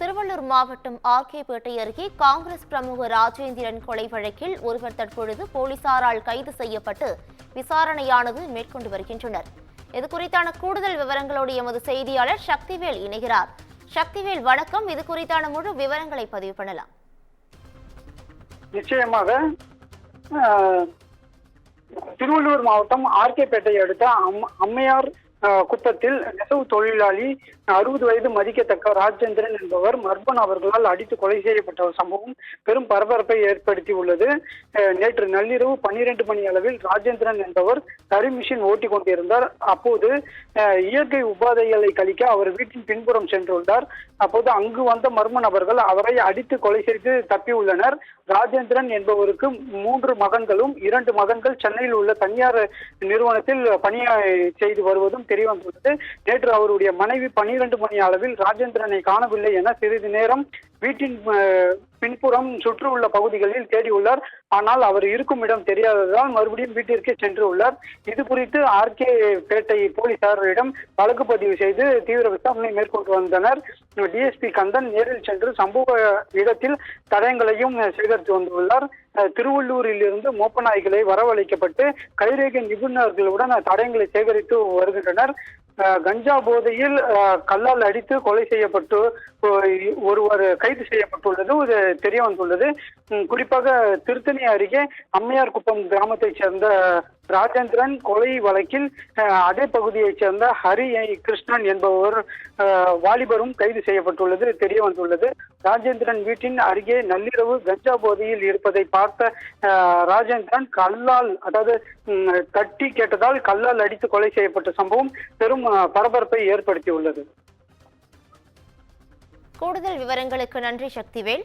திருவள்ளூர் மாவட்டம் ஆர்கேபேட்டை அருகே காங்கிரஸ் பிரமுகர் ராஜேந்திரன் கொலை வழக்கில் ஒருவர் தற்பொழுது போலீசாரால் கைது செய்யப்பட்டு விசாரணையானது மேற்கொண்டு வருகின்றனர். இதுகுறித்தான கூடுதல் விவரங்களோடு எமது செய்தியாளர் சக்திவேல் இணைகிறார். சக்திவேல், வணக்கம். இது குறித்தான முழு விவரங்களை பதிவு பண்ணலாம். நிச்சயமாக திருவள்ளூர் மாவட்டம் ஆர்கேபேட்டை அடுத்த அம்மையார் குப்பத்தில் நெசவு தொழிலாளி 60 வயது மதிக்கத்தக்க ராஜேந்திரன் என்பவர் மர்ம நபர்களால் அடித்து கொலை செய்யப்பட்ட ஒரு சம்பவம் பெரும் பரபரப்பை ஏற்படுத்தி உள்ளது. நேற்று நள்ளிரவு 12 மணி அளவில் ராஜேந்திரன் என்பவர் தறி மிஷின் ஓட்டி கொண்டிருந்தார். அப்போது இயற்கை உபாதைகளை கழிக்க அவர் வீட்டின் பின்புறம் சென்றுள்ளார். அப்போது அங்கு வந்த மர்ம நபர்கள் அவரை அடித்து கொலை செய்து தப்பியுள்ளனர். ராஜேந்திரன் என்பவருக்கு 3 மகன்களும் 2 மகன்கள் சென்னையில் உள்ள தனியார் நிறுவனத்தில் பணி செய்து வருவதும் தெரியவந்துள்ளது. நேற்று அவருடைய மனைவி 12 மணி அளவில் ராஜேந்திரனை காணவில்லை என சிறிது நேரம் வீட்டின் பின்புறம் சுற்றியுள்ள பகுதிகளில் தேடியுள்ளார். ஆனால் அவர் இருக்கும் இடம் தெரியாததால் மறுபடியும் வீட்டிற்கே சென்று உள்ளார். இது குறித்து ஆர்கே பேட்டை போலீசாரிடம் வழக்கு பதிவு செய்து தீவிர விசாரணை மேற்கொண்டு வந்தனர். டிஎஸ்பி கந்தன் நேரில் சென்று சம்பவ இடத்தில் தடயங்களையும் சேகரித்து வந்துள்ளார். திருவள்ளூரில் இருந்து மோப்ப நாய்களை வரவழைக்கப்பட்டு கைரேகை நிபுணர்களுடன் தடயங்களை சேகரித்து வருகின்றனர். கஞ்சா போதையில் கல்லால் அடித்து கொலை செய்யப்பட்டு ஒருவர் கைது செய்யப்பட்டுள்ளது தெரிய வந்துள்ளது. குறிப்பாக திருத்தணி அருகே அம்மையார் குப்பம் கிராமத்தைச் சேர்ந்த ராஜேந்திரன் கொலை வழக்கில் அதே பகுதியைச் சேர்ந்த ஹரி கிருஷ்ணன் என்பவர் வாலிபரும் கைது செய்யப்பட்டுள்ளது தெரிய வந்துள்ளது. ராஜேந்திரன் வீட்டின் அருகே நள்ளிரவு கஞ்சா போதையில் இருப்பதை பார்த்த ராஜேந்திரன் கல்லால், அதாவது தட்டி கேட்டதால் கல்லால் அடித்து கொலை செய்யப்பட்ட சம்பவம் பெரும் பரபரப்பை ஏற்படுத்தியுள்ளது. கூடுதல் விவரங்களுக்கு நன்றி சக்திவேல்.